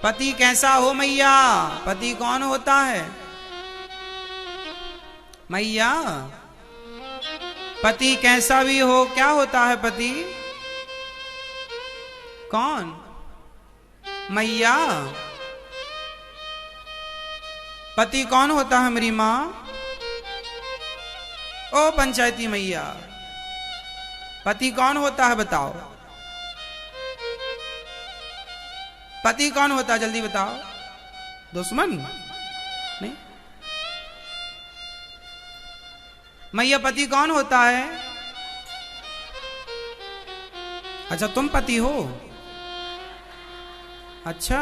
पति कैसा हो मैया? पति कौन होता है मैया? पति कैसा भी हो, क्या होता है पति? कौन मैया? पति कौन होता है मेरी मां? ओ पंचायती मैया, पति कौन होता है बताओ? पति कौन होता है जल्दी बताओ। दुश्मन नहीं मैया, पति कौन होता है? अच्छा तुम पति हो? अच्छा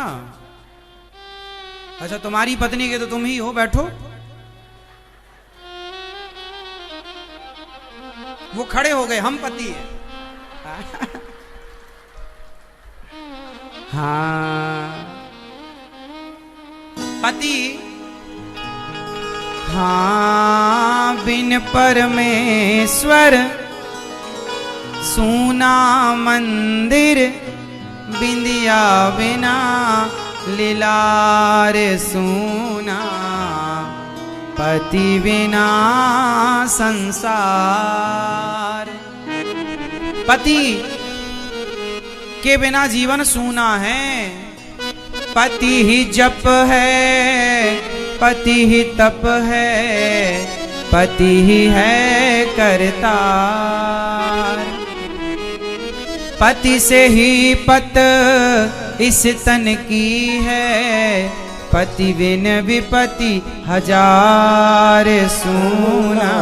अच्छा, तुम्हारी पत्नी के तो तुम ही हो, बैठो। वो खड़े हो गए, हम पति हैं। हाँ पति, हाँ बिन परमेश्वर सूना मंदिर, बिंदिया बिना लीलार सूना, पति बिना संसार। पति के बिना जीवन सूना है। पति ही जप है, पति ही तप है, पति ही है करतार। पति से ही पत इस तन की है, पति बिन विपति हजार सूना,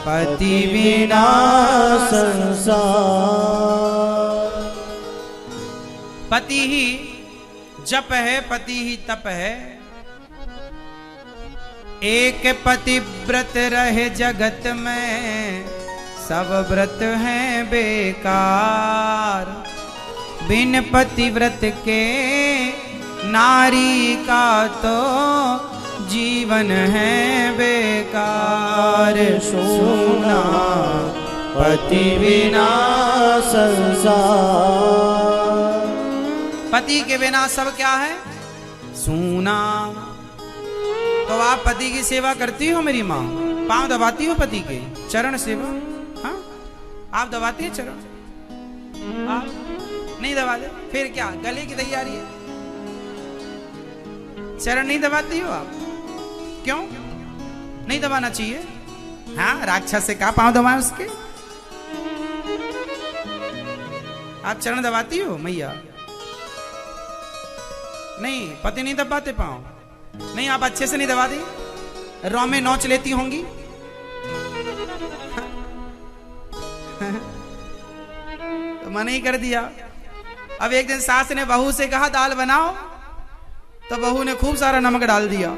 पति बिना संसार। पति ही जप है, पति ही तप है। एक पति व्रत रहे जगत में, सब व्रत हैं बेकार। बिन पति व्रत के नारी का तो जीवन है बेकार। सोना पति बिना संसार। पति के बिना सब क्या है? सूना। तो आप पति की सेवा करती हो मेरी माँ? पांव दबाती हो पति के? चरण सेवा, हाँ आप दबाती है चरण? आप नहीं दबाते? फिर क्या गले की तैयारी है? चरण नहीं दबाती हो आप? क्यों नहीं दबाना चाहिए? हाँ राक्षस से कहा पांव दबाए उसके? आप चरण दबाती हो मैया? नहीं, पति नहीं दबाते पांव? नहीं, आप अच्छे से नहीं दबाती? रौ में नोच लेती होंगी? तो मना ही कर दिया। अब एक दिन सास ने बहू से कहा दाल बनाओ, तो बहू ने खूब सारा नमक डाल दिया।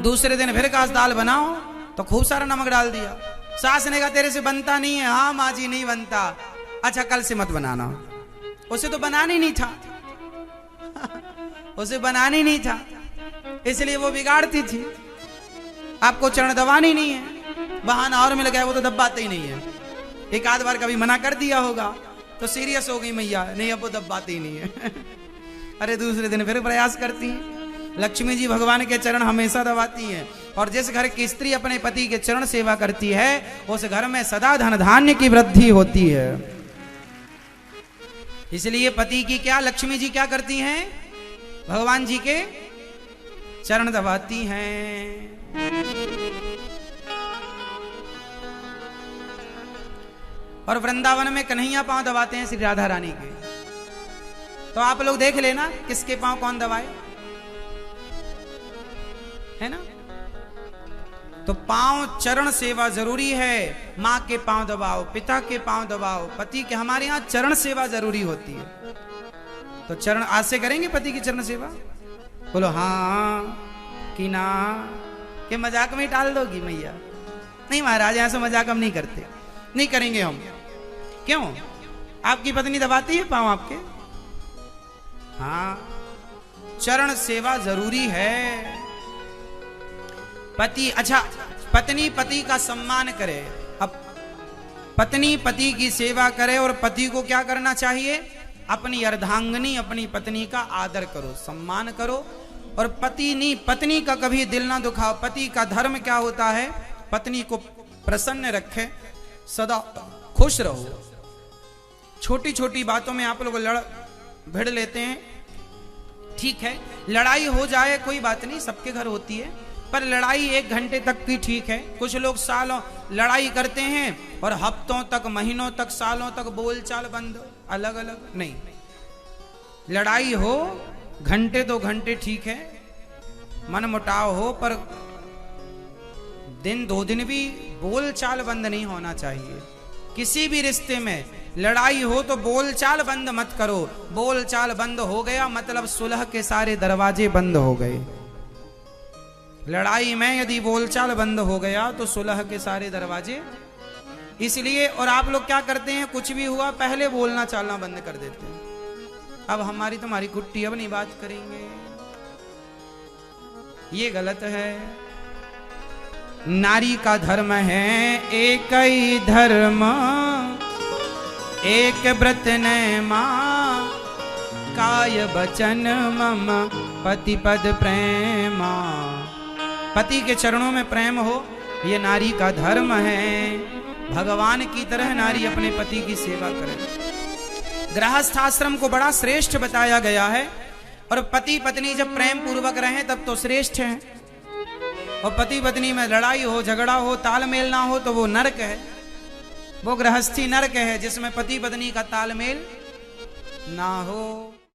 दूसरे दिन फिर कहा दाल बनाओ, तो खूब सारा नमक डाल दिया। सास ने कहा तेरे से बनता नहीं है। हाँ माँ जी नहीं बनता। अच्छा कल से मत बनाना। उसे तो बनाना ही नहीं था। उसे बनाना ही नहीं था, इसलिए वो बिगाड़ती थी। आपको चरण दबानी नहीं है, बहाना और मिल गया, वो तो दबाते ही नहीं है। एक आध बार कभी मना कर दिया होगा तो सीरियस हो गई मैया, नहीं अब वो दबाते ही नहीं है। अरे दूसरे दिन फिर प्रयास करती हैं। लक्ष्मी जी भगवान के चरण हमेशा दबाती हैं। और जिस घर की स्त्री अपने पति के चरण सेवा करती है, उस घर में सदा धन धान्य की वृद्धि होती है। इसलिए पति की क्या, लक्ष्मी जी क्या करती हैं? भगवान जी के चरण दबाती हैं। और वृंदावन में कन्हैया पांव दबाते हैं श्री राधा रानी के। तो आप लोग देख लेना किसके पांव कौन दबाए, है ना? तो पांव चरण सेवा जरूरी है। माँ के पांव दबाओ, पिता के पांव दबाओ, पति के। हमारे यहाँ चरण सेवा जरूरी होती है। तो चरण आज से करेंगे पति की चरण सेवा? बोलो हाँ कि ना? कि मजाक में टाल दोगी मैया? नहीं महाराज, यहाँ से मजाक हम नहीं करते, नहीं करेंगे हम। क्यों? आपकी पत्नी दबाती है पांव आपके? हाँ, चरण सेवा जरूरी है। पति, अच्छा पत्नी पति का सम्मान करे। अब पत्नी पति की सेवा करे और पति को क्या करना चाहिए? अपनी अर्धांगिनी अपनी पत्नी का आदर करो, सम्मान करो। और पत्नी का कभी दिल ना दुखाओ। पति का धर्म क्या होता है? पत्नी को प्रसन्न रखे, सदा खुश रहो। छोटी छोटी बातों में आप लोग भिड़ लेते हैं, ठीक है, लड़ाई हो जाए कोई बात नहीं, सबके घर होती है, पर लड़ाई 1 घंटे तक की ठीक है। कुछ लोग सालों लड़ाई करते हैं और हफ्तों तक, महीनों तक, सालों तक बोलचाल बंद, अलग अलग नहीं। लड़ाई हो घंटे 2 घंटे ठीक है, मन मुटाव हो, पर दिन 2 दिन भी बोलचाल बंद नहीं होना चाहिए। किसी भी रिश्ते में लड़ाई हो तो बोलचाल बंद मत करो। बोलचाल बंद हो गया मतलब सुलह के सारे दरवाजे बंद हो गए। लड़ाई में यदि बोलचाल बंद हो गया तो सुलह के सारे दरवाजे, इसलिए। और आप लोग क्या करते हैं, कुछ भी हुआ पहले बोलना चालना बंद कर देते हैं। अब हमारी तुम्हारी कुट्टी, अब नहीं बात करेंगे, ये गलत है। नारी का धर्म है एक ही धर्म, एक व्रत नेमा, काय वचन मम पति पद प्रेमा। पति के चरणों में प्रेम हो, ये नारी का धर्म है। भगवान की तरह नारी अपने पति की सेवा करे। गृहस्थ आश्रम को बड़ा श्रेष्ठ बताया गया है। और पति पत्नी जब प्रेम पूर्वक रहें तब तो श्रेष्ठ है। और पति पत्नी में लड़ाई हो, झगड़ा हो, तालमेल ना हो तो वो नरक है, वो गृहस्थी नरक है जिसमें पति पत्नी का तालमेल ना हो।